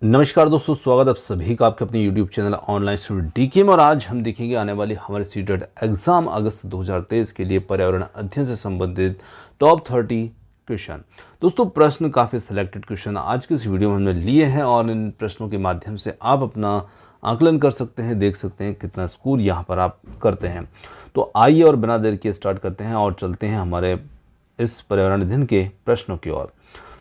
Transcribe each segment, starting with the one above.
नमस्कार दोस्तों, स्वागत आप सभी का आपके अपने YouTube channel online student DK में। और आज हम देखेंगे आने वाली हमारे सीटेट एग्जाम अगस्त 2023 के लिए पर्यावरण अध्ययन से संबंधित टॉप 30 क्वेश्चन। दोस्तों, प्रश्न काफ़ी सिलेक्टेड क्वेश्चन आज की इस वीडियो में हमने लिए हैं और इन प्रश्नों के माध्यम से आप अपना आकलन कर सकते हैं, देख सकते हैं कितना स्कोर यहाँ पर आप करते हैं। तो आइए और बिना देर के स्टार्ट करते हैं और चलते हैं हमारे इस पर्यावरण अध्ययन के प्रश्नों की ओर।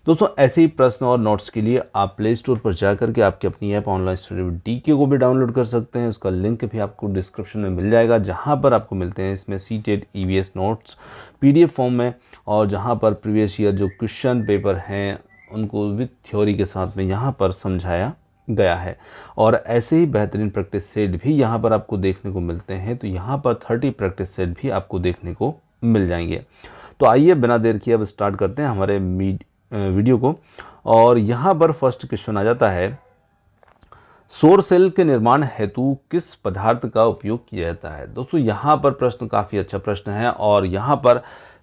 दोस्तों, ऐसे ही प्रश्न और नोट्स के लिए आप प्ले स्टोर पर जाकर के आपकी अपनी app online study with DK को भी डाउनलोड कर सकते हैं। उसका लिंक भी आपको डिस्क्रिप्शन में मिल जाएगा, जहां पर आपको मिलते हैं इसमें CTET EVS notes PDF form में, और जहां पर प्रीवियस ईयर जो क्वेश्चन पेपर हैं उनको विद थ्योरी के साथ में यहाँ पर समझाया गया है। और ऐसे ही बेहतरीन प्रैक्टिस सेट भी यहाँ पर आपको देखने को मिलते हैं। तो यहाँ पर 30 प्रैक्टिस सेट भी आपको देखने को मिल जाएंगे। तो आइए बिना देर किए अब स्टार्ट करते हैं हमारे वीडियो को। और यहाँ पर फर्स्ट क्वेश्चन आ जाता है, सौर सेल के निर्माण हेतु किस पदार्थ का उपयोग किया जाता है। दोस्तों, यहाँ पर प्रश्न काफ़ी अच्छा प्रश्न है। और यहाँ पर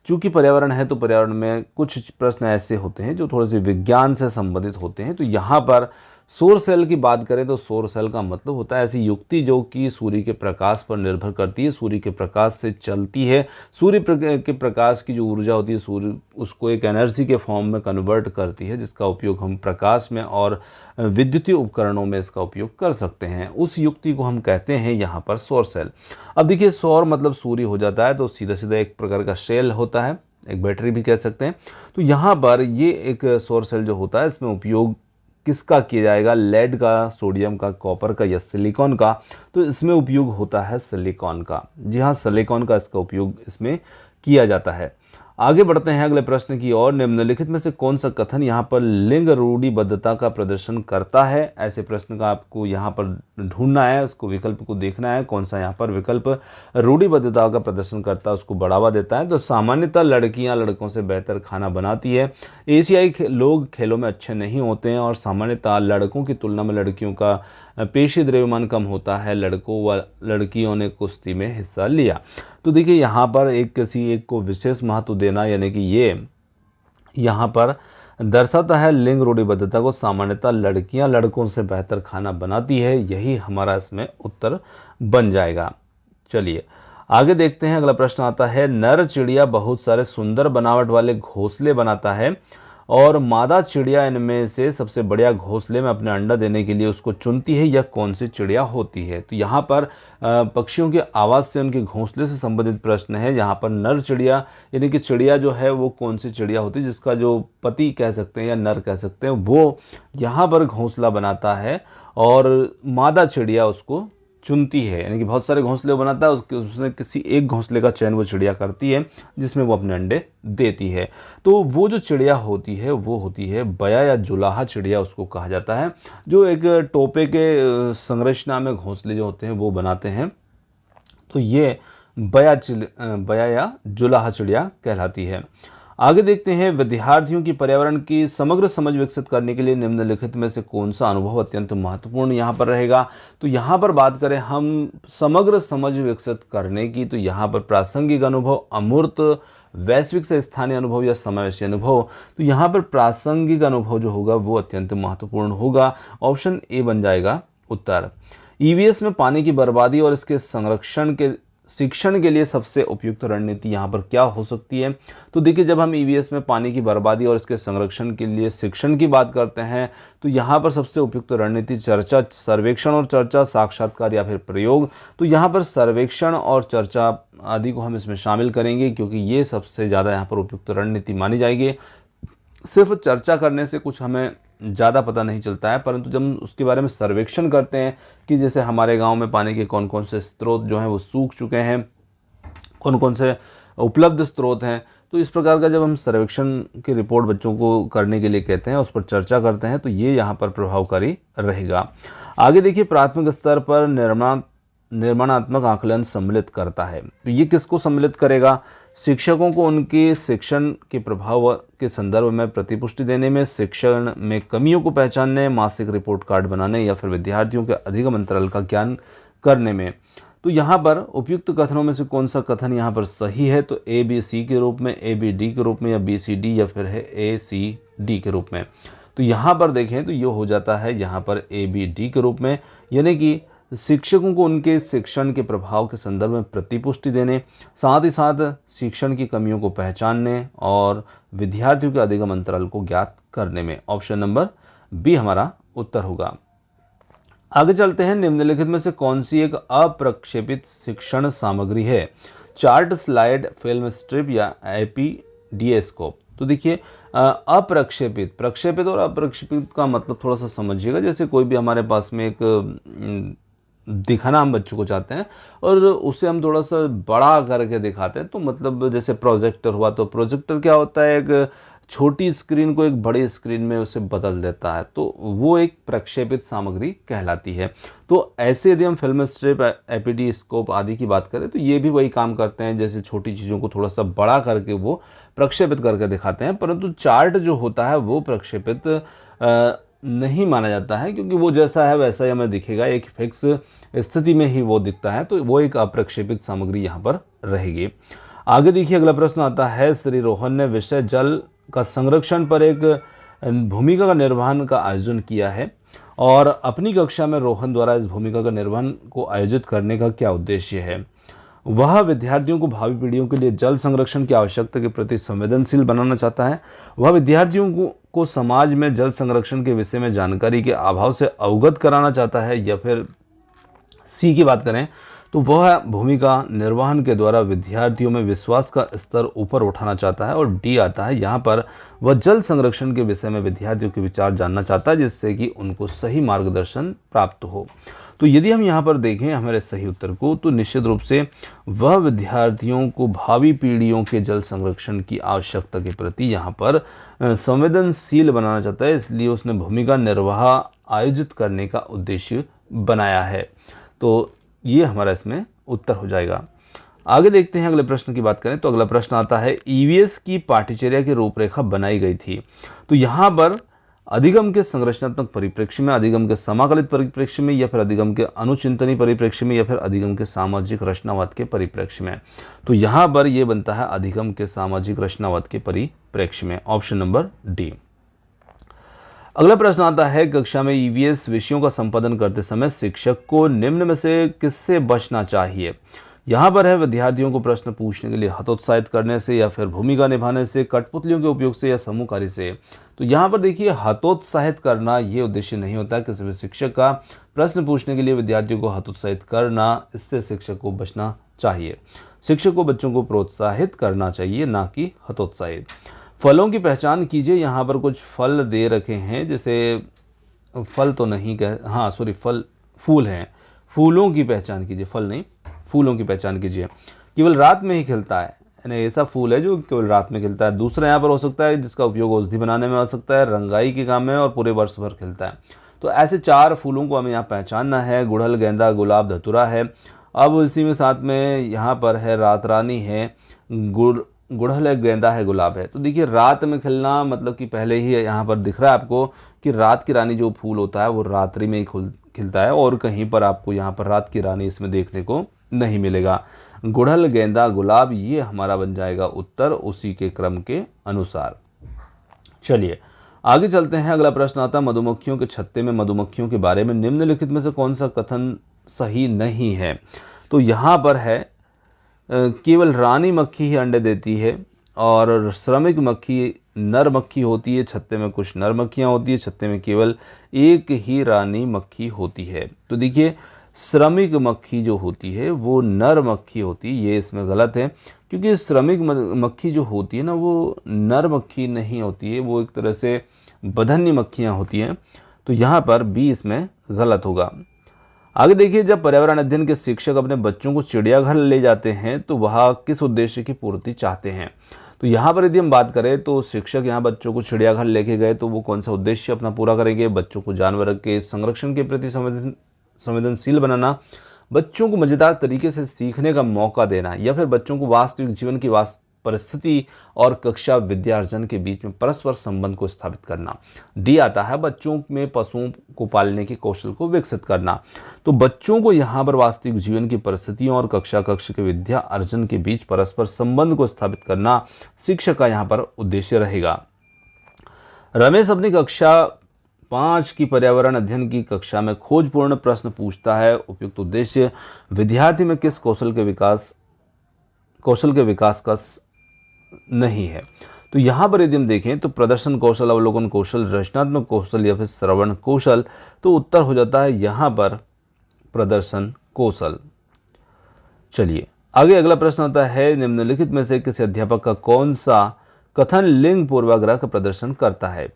चूंकि पर्यावरण है तो पर्यावरण में कुछ प्रश्न ऐसे होते हैं जो थोड़े से विज्ञान से संबंधित होते हैं। तो यहाँ पर सौर सेल की बात करें तो सौर सेल का मतलब होता है ऐसी युक्ति जो कि सूर्य के प्रकाश पर निर्भर करती है, सूर्य के प्रकाश से चलती है। सूर्य के प्रकाश की जो ऊर्जा होती है, सूर्य उसको एक एनर्जी के फॉर्म में कन्वर्ट करती है, जिसका उपयोग हम प्रकाश में और विद्युतीय उपकरणों में इसका उपयोग कर सकते हैं। उस युक्ति को हम कहते हैं यहाँ पर सौर सेल। अब देखिए, सौर मतलब सूर्य हो जाता है, तो सीधा सीधा एक प्रकार का सेल होता है, एक बैटरी भी कह सकते हैं। तो यहाँ पर ये एक सौर सेल जो होता है, इसमें उपयोग किसका किया जाएगा, लेड का, सोडियम का, कॉपर का या सिलिकॉन का। तो इसमें उपयोग होता है सिलिकॉन का। जी हाँ, सिलिकॉन का इसका उपयोग इसमें किया जाता है। आगे बढ़ते हैं अगले प्रश्न की ओर। निम्नलिखित में से कौन सा कथन यहाँ पर लिंग रूढ़िबद्धता का प्रदर्शन करता है। ऐसे प्रश्न का आपको यहाँ पर ढूंढना है, उसको विकल्प को देखना है कौन सा यहाँ पर विकल्प रूढ़िबद्धता का प्रदर्शन करता है, उसको बढ़ावा देता है। तो सामान्यतः लड़कियाँ लड़कों से बेहतर खाना बनाती है, एशियाई लोग खेलों में अच्छे नहीं होते हैं, और सामान्यतः लड़कों की तुलना में लड़कियों का पेशी द्रव्यमान कम होता है, लड़कों व लड़कियों ने कुश्ती में हिस्सा लिया। तो देखिए, यहाँ पर किसी एक को विशेष महत्व देना, यानी कि ये यहाँ पर दर्शाता है लिंग रूढ़िबद्धता को। सामान्यतः लड़कियां लड़कों से बेहतर खाना बनाती है, यही हमारा इसमें उत्तर बन जाएगा। चलिए आगे देखते हैं। अगला प्रश्न आता है, नर चिड़िया बहुत सारे सुंदर बनावट वाले घोंसले बनाता है और मादा चिड़िया इनमें से सबसे बढ़िया घोंसले में अपने अंडा देने के लिए उसको चुनती है। यह कौन सी चिड़िया होती है। तो यहाँ पर पक्षियों के आवास से उनके घोंसले से संबंधित प्रश्न है। यहाँ पर नर चिड़िया यानी कि चिड़िया जो है वो कौन सी चिड़िया होती है, जिसका जो पति कह सकते हैं या नर कह सकते हैं, वो यहाँ पर घोंसला बनाता है और मादा चिड़िया उसको चुनती है। यानी कि बहुत सारे घोंसले बनाता है, उसमें किसी एक घोंसले का चयन वो चिड़िया करती है जिसमें वो अपने अंडे देती है। तो वो जो चिड़िया होती है वो होती है बया या जुलाहा चिड़िया उसको कहा जाता है, जो एक टोपे के संरचना में घोंसले जो होते हैं वो बनाते हैं। तो ये बया या जुलाहा चिड़िया कहलाती है। आगे देखते हैं, विद्यार्थियों की पर्यावरण की समग्र समझ विकसित करने के लिए निम्नलिखित में से कौन सा अनुभव अत्यंत महत्वपूर्ण यहाँ पर रहेगा। तो यहाँ पर बात करें हम समग्र समझ विकसित करने की, तो यहाँ पर प्रासंगिक अनुभव, अमूर्त, वैश्विक से स्थानीय अनुभव या समावेशी अनुभव। तो यहाँ पर प्रासंगिक अनुभव जो होगा वो अत्यंत महत्वपूर्ण होगा। ऑप्शन ए बन जाएगा उत्तर। ईवीएस में पानी की बर्बादी और इसके संरक्षण के शिक्षण के लिए सबसे उपयुक्त रणनीति यहाँ पर क्या हो सकती है। तो देखिए, जब हम ईवीएस में पानी की बर्बादी और इसके संरक्षण के लिए शिक्षण की बात करते हैं तो यहाँ पर सबसे उपयुक्त रणनीति चर्चा, सर्वेक्षण और चर्चा, साक्षात्कार या फिर प्रयोग। तो यहाँ पर सर्वेक्षण और चर्चा आदि को हम इसमें शामिल करेंगे, क्योंकि ये सबसे ज़्यादा यहाँ पर उपयुक्त रणनीति मानी जाएगी। सिर्फ चर्चा करने से कुछ हमें ज़्यादा पता नहीं चलता है, परंतु जब हम उसके बारे में सर्वेक्षण करते हैं कि जैसे हमारे गांव में पानी के कौन कौन से स्रोत जो हैं वो सूख चुके हैं, कौन कौन से उपलब्ध स्रोत हैं, तो इस प्रकार का जब हम सर्वेक्षण की रिपोर्ट बच्चों को करने के लिए कहते हैं, उस पर चर्चा करते हैं, तो ये यहाँ पर प्रभावकारी रहेगा। आगे देखिए, प्राथमिक स्तर पर निर्माणात्मक आकलन सम्मिलित करता है। तो ये किसको सम्मिलित करेगा, शिक्षकों को उनके शिक्षण के प्रभाव के संदर्भ में प्रतिपुष्टि देने में, शिक्षण में कमियों को पहचानने, मासिक रिपोर्ट कार्ड बनाने या फिर विद्यार्थियों के अधिगम अंतराल का ज्ञान करने में। तो यहाँ पर उपयुक्त कथनों में से कौन सा कथन यहाँ पर सही है। तो ए बी सी के रूप में, ए बी डी के रूप में, या बी सी डी, या फिर है ए सी डी के रूप में। तो यहाँ पर देखें तो ये हो जाता है यहाँ पर ABD के रूप में, यानी कि शिक्षकों को उनके शिक्षण के प्रभाव के संदर्भ में प्रतिपुष्टि देने, साथ ही साथ शिक्षण की कमियों को पहचानने और विद्यार्थियों के अधिगम अंतराल को ज्ञात करने में। ऑप्शन नंबर बी हमारा उत्तर होगा। आगे चलते हैं, निम्नलिखित में से कौन सी एक अप्रक्षेपित शिक्षण सामग्री है? चार्ट, स्लाइड, फिल्म स्ट्रिप या एपीडीएस्कोप। तो देखिए अप्रक्षेपित, प्रक्षेपित और अप्रक्षेपित का मतलब थोड़ा सा समझिएगा। जैसे कोई भी हमारे पास में एक दिखाना हम बच्चों को चाहते हैं और उसे हम थोड़ा सा बड़ा करके दिखाते हैं, तो मतलब जैसे प्रोजेक्टर हुआ, तो प्रोजेक्टर क्या होता है, एक छोटी स्क्रीन को एक बड़ी स्क्रीन में उसे बदल देता है, तो वो एक प्रक्षेपित सामग्री कहलाती है। तो ऐसे यदि हम फिल्म स्ट्रिप, एपीडीस्कोप आदि की बात करें तो ये भी वही काम करते हैं, जैसे छोटी चीज़ों को थोड़ा सा बड़ा करके वो प्रक्षेपित करके दिखाते हैं। परंतु चार्ट जो होता है वो प्रक्षेपित नहीं माना जाता है, क्योंकि वो जैसा है वैसा ही हमें दिखेगा, एक फिक्स स्थिति में ही वो दिखता है, तो वो एक अप्रक्षेपित सामग्री यहाँ पर रहेगी। आगे देखिए, अगला प्रश्न आता है, श्री रोहन ने विषय जल का संरक्षण पर एक भूमिका का निर्वहन का आयोजन किया है और अपनी कक्षा में रोहन द्वारा इस भूमिका का निर्वहन को आयोजित करने का क्या उद्देश्य है? वह विद्यार्थियों को भावी पीढ़ियों के लिए जल संरक्षण की आवश्यकता के प्रति संवेदनशील बनाना चाहता है। वह विद्यार्थियों को समाज में जल संरक्षण के विषय में जानकारी के अभाव से अवगत कराना चाहता है, या फिर सी की बात करें तो वह भूमिका निर्वहन के द्वारा विद्यार्थियों में विश्वास का स्तर ऊपर उठाना चाहता है। और डी आता है यहाँ पर, वह जल संरक्षण के विषय में विद्यार्थियों के विचार जानना चाहता है, जिससे कि उनको सही मार्गदर्शन प्राप्त हो। तो यदि हम यहाँ पर देखें हमारे सही उत्तर को, तो निश्चित रूप से वह विद्यार्थियों को भावी पीढ़ियों के जल संरक्षण की आवश्यकता के प्रति यहाँ पर संवेदनशील बनाना चाहता है, इसलिए उसने भूमिका निर्वाह आयोजित करने का उद्देश्य बनाया है। तो ये हमारा इसमें उत्तर हो जाएगा। आगे देखते हैं, अगले प्रश्न की बात करें तो अगला प्रश्न आता है, ईवीएस की पाठ्यचर्या की रूपरेखा बनाई गई थी। तो यहाँ पर अधिगम के संरचनात्मक परिप्रेक्ष्य में, अधिगम के समाकलित परिप्रेक्ष्य में, या फिर अधिगम के अनुचिंतनी परिप्रेक्ष्य में, या फिर अधिगम के सामाजिक रचनावाद के परिप्रेक्ष्य में। तो यहाँ पर यह बनता है अधिगम के सामाजिक रचनावाद के परिप्रेक्ष्य में। Option number D. अगला प्रश्न आता है, कक्षा में ईवीएस विषयों का संपादन करते समय शिक्षक को निम्न में से किससे बचना चाहिए? यहाँ पर है, विद्यार्थियों को प्रश्न पूछने के लिए हतोत्साहित करने से, या फिर भूमिका निभाने से, कठपुतलियों के उपयोग से, या समूह कार्य से। तो यहाँ पर देखिए, हतोत्साहित करना ये उद्देश्य नहीं होता है किसी भी शिक्षक का। प्रश्न पूछने के लिए विद्यार्थियों को हतोत्साहित करना, इससे शिक्षक को बचना चाहिए। शिक्षक को बच्चों को प्रोत्साहित करना चाहिए, ना कि हतोत्साहित। फलों की पहचान कीजिए। यहाँ पर कुछ फल दे रखे हैं, जैसे फल तो नहीं कह, फूल हैं। फूलों की पहचान कीजिए, फल नहीं, फूलों की पहचान कीजिए। केवल रात में ही खिलता है, यानी ऐसा फूल है जो केवल रात में खिलता है। दूसरा यहाँ पर हो सकता है जिसका उपयोग औषधि बनाने में हो सकता है, रंगाई के काम में, और पूरे वर्ष भर खिलता है। तो ऐसे 4 फूलों को हमें यहाँ पहचानना है। गुड़हल, गेंदा, गुलाब, धतूरा है। अब इसी में साथ में यहाँ पर है रात रानी है, गुड़हल है, गेंदा है, गुलाब है। तो देखिए, रात में खिलना मतलब कि पहले ही यहाँ पर दिख रहा है आपको कि रात की रानी जो फूल होता है वो रात्रि में ही खिलता है, और कहीं पर आपको यहाँ पर रात की रानी इसमें देखने को नहीं मिलेगा। गुड़हल, गेंदा, गुलाब, ये हमारा बन जाएगा उत्तर उसी के क्रम के अनुसार। चलिए आगे चलते हैं। अगला प्रश्न आता है, मधुमक्खियों के छत्ते में मधुमक्खियों के बारे में निम्नलिखित में से कौन सा कथन सही नहीं है? तो यहाँ पर है, केवल रानी मक्खी ही अंडे देती है, और श्रमिक मक्खी नर मक्खी होती है। छत्ते में कुछ नर मक्खियाँ होती है, छत्ते में केवल एक ही रानी मक्खी होती है। तो देखिए, श्रमिक मक्खी जो होती है वो नर मक्खी होती है, ये इसमें गलत है, क्योंकि श्रमिक मक्खी जो होती है ना वो नर मक्खी नहीं होती है, वो एक तरह से बधन्य मक्खियाँ होती हैं। तो यहाँ पर बी इसमें गलत होगा। आगे देखिए, जब पर्यावरण अध्ययन के शिक्षक अपने बच्चों को चिड़ियाघर ले जाते हैं तो वह किस उद्देश्य की पूर्ति चाहते हैं? तो यहाँ पर यदि हम बात करें तो शिक्षक यहाँ बच्चों को चिड़ियाघर लेके गए तो वो कौन सा उद्देश्य अपना पूरा करेंगे? बच्चों को जानवर के संरक्षण के प्रति संवेदनशील बनाना, बच्चों को मज़ेदार तरीके से सीखने का मौका देना, या फिर बच्चों को वास्तविक जीवन की परिस्थिति और कक्षा विद्यार्जन के बीच में परस्पर संबंध को स्थापित करना। डी आता है, बच्चों में पशुओं को पालने के कौशल को विकसित करना। तो बच्चों को यहाँ पर वास्तविक जीवन की परिस्थितियों और कक्षा के विद्या अर्जन के बीच परस्पर संबंध को स्थापित करना शिक्षक का यहाँ पर उद्देश्य रहेगा। रमेश अपनी कक्षा 5 की पर्यावरण अध्ययन की कक्षा में खोजपूर्ण प्रश्न पूछता है। उपयुक्त उद्देश्य विद्यार्थी में किस कौशल के विकास का नहीं है। तो यहाँ पर यदि हम देखें तो प्रदर्शन कौशल, अवलोकन कौशल, रचनात्मक कौशल या फिर श्रवण कौशल, तो उत्तर हो जाता है यहाँ पर प्रदर्शन कौशल। चलिए आगे अगला प्रश्न आता है, निम्नलिखित में से किसी अध्यापक का कौन सा कथन लिंग पूर्वाग्रह का प्रदर्शन करता है।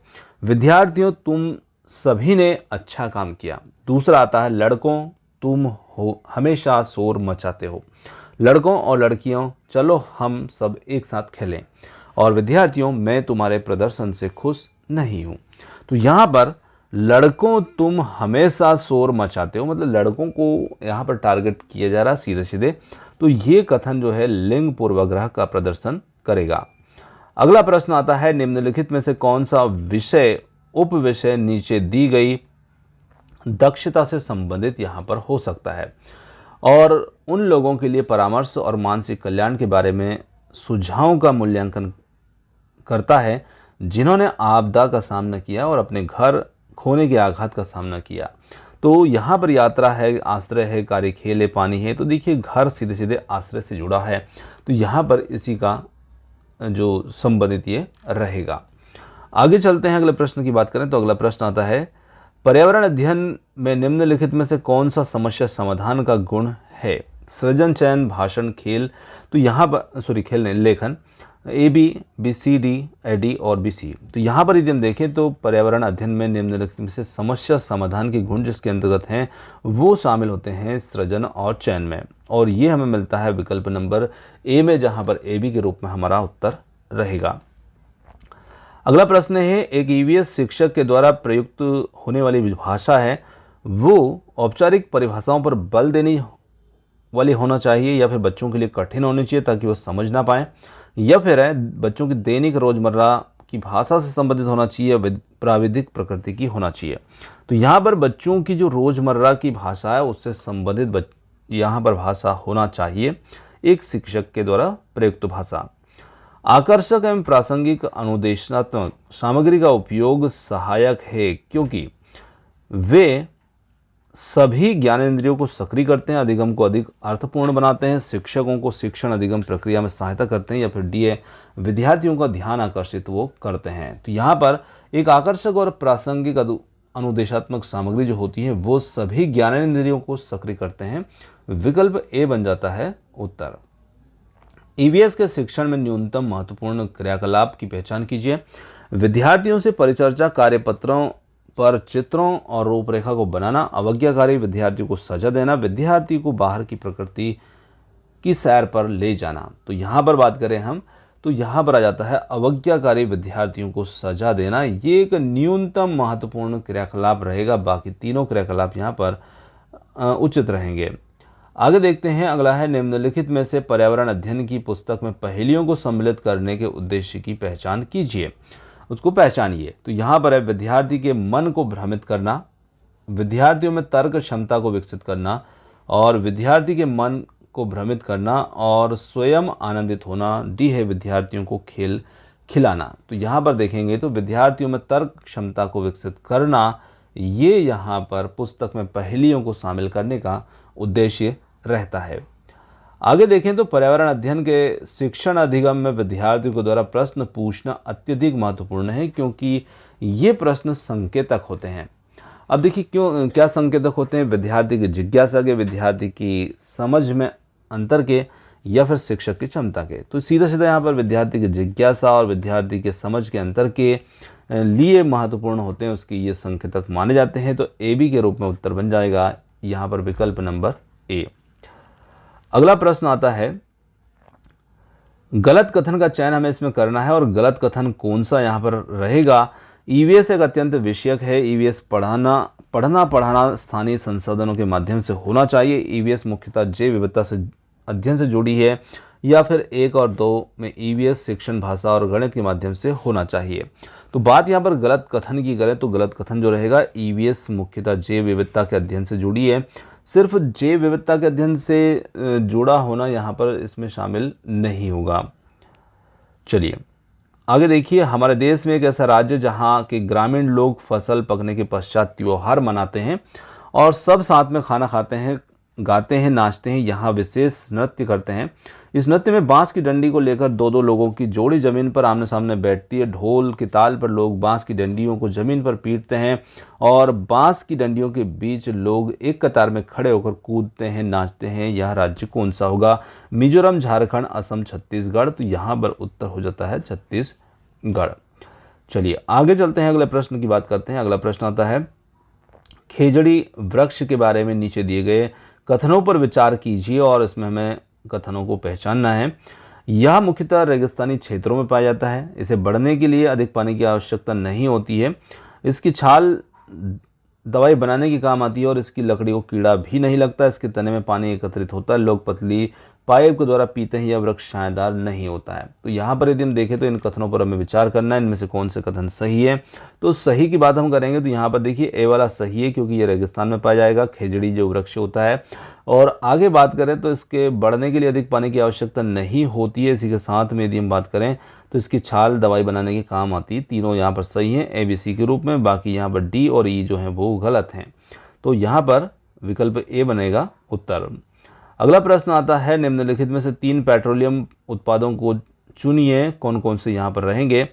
विद्यार्थियों तुम सभी ने अच्छा काम किया। दूसरा आता है, लड़कों तुम हो हमेशा शोर मचाते हो। लड़कों और लड़कियों चलो हम सब एक साथ खेलें। और विद्यार्थियों मैं तुम्हारे प्रदर्शन से खुश नहीं हूं। तो यहाँ पर लड़कों तुम हमेशा शोर मचाते हो, मतलब लड़कों को यहाँ पर टारगेट किया जा रहा है सीधे सीधे। तो ये कथन जो है लिंग पूर्वाग्रह का प्रदर्शन करेगा। अगला प्रश्न आता है, निम्नलिखित में से कौन सा विषय उप विषय नीचे दी गई दक्षता से संबंधित यहाँ पर हो सकता है और उन लोगों के लिए परामर्श और मानसिक कल्याण के बारे में सुझावों का मूल्यांकन करता है जिन्होंने आपदा का सामना किया और अपने घर खोने के आघात का सामना किया। तो यहाँ पर यात्रा है, आश्रय है, कार्य खेल है, पानी है। तो देखिए घर सीधे सीधे आश्रय से जुड़ा है, तो यहाँ पर इसी का जो संबंधित ये रहेगा। आगे चलते हैं, अगले प्रश्न की बात करें तो अगला प्रश्न आता है, पर्यावरण अध्ययन में निम्नलिखित में से कौन सा समस्या समाधान का गुण है। सृजन, चयन, भाषण, खेल। तो यहाँ पर खेल नहीं, लेखन, बी सी डी और बी सी। तो यहाँ पर यदि हम देखें तो पर्यावरण अध्ययन में निम्नलिखित में से समस्या समाधान के गुण जिसके अंतर्गत हैं वो शामिल होते हैं सृजन और चयन में, और ये हमें मिलता है विकल्प नंबर ए में, जहाँ पर ए बी के रूप में हमारा उत्तर रहेगा। अगला प्रश्न है, एक ईवीएस शिक्षक के द्वारा प्रयुक्त होने वाली भाषा है वो औपचारिक परिभाषाओं पर बल देने वाली होना चाहिए या फिर बच्चों के लिए कठिन होनी चाहिए ताकि वो समझ ना पाए, या फिर है बच्चों की दैनिक रोजमर्रा की भाषा से संबंधित होना चाहिए, प्राविधिक प्रकृति की होना चाहिए। तो यहाँ पर बच्चों की जो रोजमर्रा की भाषा है उससे संबंधित यहाँ पर भाषा होना चाहिए, एक शिक्षक के द्वारा प्रयुक्त भाषा। आकर्षक एवं प्रासंगिक अनुदेशात्मक सामग्री का उपयोग सहायक है क्योंकि वे सभी ज्ञानेंद्रियों को सक्रिय करते हैं, अधिगम को अधिक अर्थपूर्ण बनाते हैं, शिक्षकों को शिक्षण अधिगम प्रक्रिया में सहायता करते हैं, या फिर डी है विद्यार्थियों का ध्यान आकर्षित वो करते हैं। तो यहाँ पर एक आकर्षक और प्रासंगिक अनुदेशात्मक सामग्री जो होती है वो सभी ज्ञानेंद्रियों को सक्रिय करते हैं। विकल्प ए बन जाता है उत्तर। ईवीएस के शिक्षण में न्यूनतम महत्वपूर्ण क्रियाकलाप की पहचान कीजिए। विद्यार्थियों से परिचर्चा, कार्यपत्रों पर चित्रों और रूपरेखा को बनाना, अवज्ञाकारी विद्यार्थियों को सजा देना, विद्यार्थी को बाहर की प्रकृति की सैर पर ले जाना। तो यहाँ पर बात करें हम तो यहाँ पर आ जाता है अवज्ञाकारी विद्यार्थियों को सजा देना। ये एक न्यूनतम महत्वपूर्ण क्रियाकलाप रहेगा, बाकी तीनों क्रियाकलाप यहाँ पर उचित रहेंगे। आगे देखते हैं, अगला है, निम्नलिखित में से पर्यावरण अध्ययन की पुस्तक में पहेलियों को सम्मिलित करने के उद्देश्य की पहचान कीजिए, उसको पहचानिए। तो यहाँ पर है विद्यार्थी के मन को भ्रमित करना, विद्यार्थियों में तर्क क्षमता को विकसित करना, और विद्यार्थी के मन को भ्रमित करना और स्वयं आनंदित होना। डी है विद्यार्थियों को खेल खिलाना। तो यहाँ पर देखेंगे तो विद्यार्थियों में तर्क क्षमता को विकसित करना, ये यहाँ पर पुस्तक में पहेलियों को शामिल करने का उद्देश्य रहता है। आगे देखें तो पर्यावरण अध्ययन के शिक्षण अधिगम में विद्यार्थियों के द्वारा प्रश्न पूछना अत्यधिक महत्वपूर्ण है क्योंकि ये प्रश्न संकेतक होते हैं। अब देखिए क्या संकेतक होते हैं, विद्यार्थी की जिज्ञासा के, विद्यार्थी की समझ में अंतर के, या फिर शिक्षक की क्षमता के। तो सीधा सीधा यहाँ पर विद्यार्थी की जिज्ञासा और विद्यार्थी के समझ के अंतर के लिए महत्वपूर्ण होते हैं, उसके ये संकेतक माने जाते हैं। तो ए बी के रूप में उत्तर बन जाएगा यहाँ पर विकल्प नंबर ए। अगला प्रश्न आता है, गलत कथन का चयन हमें इसमें करना है और गलत कथन कौन सा यहाँ पर रहेगा। ईवीएस एक अत्यंत विषयक है। ईवीएस पढ़ाना स्थानीय संसाधनों के माध्यम से होना चाहिए। ईवीएस मुख्यतः जैव विविधता से अध्ययन से जुड़ी है, या फिर 1 और 2 में ईवीएस शिक्षण, भाषा और गणित के माध्यम से होना चाहिए। तो बात यहाँ पर गलत कथन की करें तो गलत कथन जो रहेगा, ईवीएस मुख्यतः जैव विविधता के अध्ययन से जुड़ी है। सिर्फ जैव विविधता के अध्ययन से जुड़ा होना यहाँ पर इसमें शामिल नहीं होगा। चलिए आगे देखिए, हमारे देश में एक ऐसा राज्य जहाँ के ग्रामीण लोग फसल पकने के पश्चात त्योहार मनाते हैं और सब साथ में खाना खाते हैं, गाते हैं, नाचते हैं, यहाँ विशेष नृत्य करते हैं। इस नृत्य में बांस की डंडी को लेकर दो दो लोगों की जोड़ी जमीन पर आमने सामने बैठती है। ढोल की ताल पर लोग बांस की डंडियों को जमीन पर पीटते हैं और बांस की डंडियों के बीच लोग एक कतार में खड़े होकर कूदते हैं, नाचते हैं। यह राज्य कौन सा होगा? मिजोरम, झारखंड, असम, छत्तीसगढ़। तो यहाँ पर उत्तर हो जाता है छत्तीसगढ़। चलिए आगे चलते हैं, अगले प्रश्न की बात करते हैं। अगला प्रश्न आता है, खेजड़ी वृक्ष के बारे में नीचे दिए गए कथनों पर विचार कीजिए और इसमें हमें कथनों को पहचानना है। यह मुख्यतः रेगिस्तानी क्षेत्रों में पाया जाता है। इसे बढ़ने के लिए अधिक पानी की आवश्यकता नहीं होती है। इसकी छाल दवाई बनाने के काम आती है और इसकी लकड़ी को कीड़ा भी नहीं लगता। इसके तने में पानी एकत्रित होता है। लोग पतली पाइप के द्वारा पीते हैं। यह वृक्ष छायादार नहीं होता है। तो यहाँ पर यदि हम देखें तो इन कथनों पर हमें विचार करना है, इनमें से कौन से कथन सही है। तो सही की बात हम करेंगे तो यहाँ पर देखिए ए वाला सही है, क्योंकि ये रेगिस्तान में पाया जाएगा, खेजड़ी जो वृक्ष होता है। और आगे बात करें तो इसके बढ़ने के लिए अधिक पानी की आवश्यकता नहीं होती है। इसी के साथ में यदि हम बात करें तो इसकी छाल दवाई बनाने के काम आती है। तीनों यहाँ पर सही हैं ए बी सी के रूप में। बाकी यहाँ पर डी और ई जो हैं वो गलत हैं। तो यहाँ पर विकल्प ए बनेगा उत्तर। अगला प्रश्न आता है, निम्नलिखित में से 3 पेट्रोलियम उत्पादों को चुनिए, कौन कौन से यहाँ पर रहेंगे।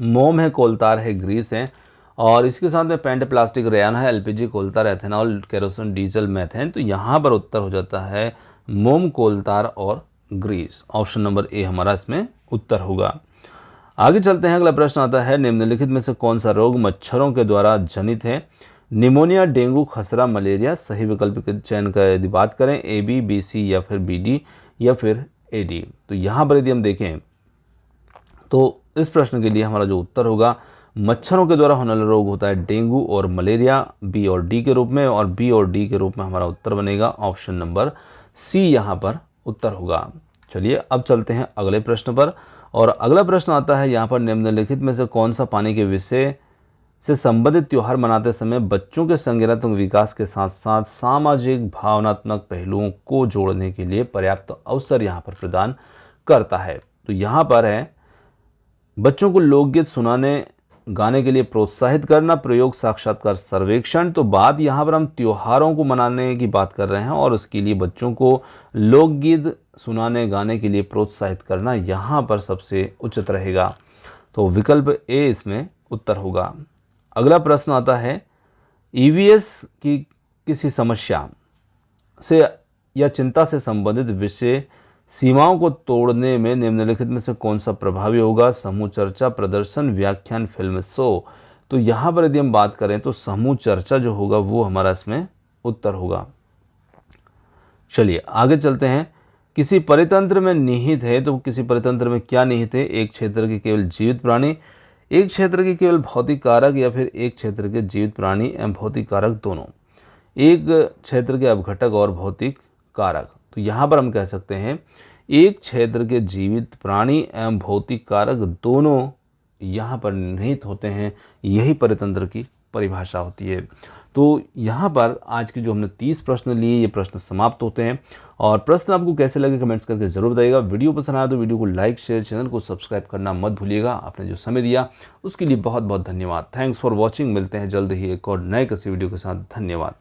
मोम है, कोलतार है, ग्रीस है और इसके साथ में पेंट, प्लास्टिक, रेयान है, एलपीजी, कोलतार, एथेनॉल, केरोसिन, डीजल, मैथेन। तो यहाँ पर उत्तर हो जाता है मोम, कोलतार और ग्रीस। ऑप्शन नंबर ए हमारा इसमें उत्तर होगा। आगे चलते हैं, अगला प्रश्न आता है, निम्नलिखित में से कौन सा रोग मच्छरों के द्वारा जनित है। निमोनिया, डेंगू, खसरा, मलेरिया। सही विकल्प के चयन का यदि बात करें ए बी, बी सी या फिर बी डी या फिर ए डी। तो यहाँ पर यदि हम देखें तो इस प्रश्न के लिए हमारा जो उत्तर होगा, मच्छरों के द्वारा होने वाला रोग होता है डेंगू और मलेरिया, बी और डी के रूप में। और बी और डी के रूप में हमारा उत्तर बनेगा ऑप्शन नंबर सी यहाँ पर उत्तर होगा। चलिए अब चलते हैं अगले प्रश्न पर। और अगला प्रश्न आता है यहाँ पर, निम्नलिखित में से कौन सा पानी के विषय से संबंधित त्योहार मनाते समय बच्चों के संज्ञानात्मक विकास के साथ साथ सामाजिक भावनात्मक पहलुओं को जोड़ने के लिए पर्याप्त अवसर यहाँ पर प्रदान करता है। तो यहाँ पर है, बच्चों को लोकगीत सुनाने गाने के लिए प्रोत्साहित करना, प्रयोग, साक्षात्कार, सर्वेक्षण। तो बात यहाँ पर हम त्योहारों को मनाने की बात कर रहे हैं और उसके लिए बच्चों को लोकगीत सुनाने गाने के लिए प्रोत्साहित करना यहाँ पर सबसे उचित रहेगा। तो विकल्प ए इसमें उत्तर होगा। अगला प्रश्न आता है, ईवीएस की किसी समस्या से या चिंता से संबंधित विषय सीमाओं को तोड़ने में निम्नलिखित में से कौन सा प्रभावी होगा। समूह चर्चा, प्रदर्शन, व्याख्यान, फिल्म, शो। तो यहाँ पर यदि हम बात करें तो समूह चर्चा जो होगा वो हमारा इसमें उत्तर होगा। चलिए आगे चलते हैं, किसी परितंत्र में निहित है। तो किसी परितंत्र में क्या निहित है? एक क्षेत्र के केवल जीवित प्राणी, एक क्षेत्र के केवल भौतिक कारक या फिर एक क्षेत्र के जीवित प्राणी एवं भौतिक कारक दोनों, एक क्षेत्र के अपघटक और भौतिक कारक। तो यहाँ पर हम कह सकते हैं एक क्षेत्र के जीवित प्राणी एवं भौतिक कारक दोनों यहाँ पर निहित होते हैं। यही परितंत्र की परिभाषा होती है। तो यहाँ पर आज के जो हमने 30 प्रश्न लिए, ये प्रश्न समाप्त होते हैं। और प्रश्न आपको कैसे लगे कमेंट्स करके जरूर बताइएगा। वीडियो पसंद आया तो वीडियो को लाइक, शेयर, चैनल को सब्सक्राइब करना मत भूलिएगा। आपने जो समय दिया उसके लिए बहुत बहुत धन्यवाद। Thanks for watching. मिलते हैं जल्द ही एक और नए किसी वीडियो के साथ। धन्यवाद।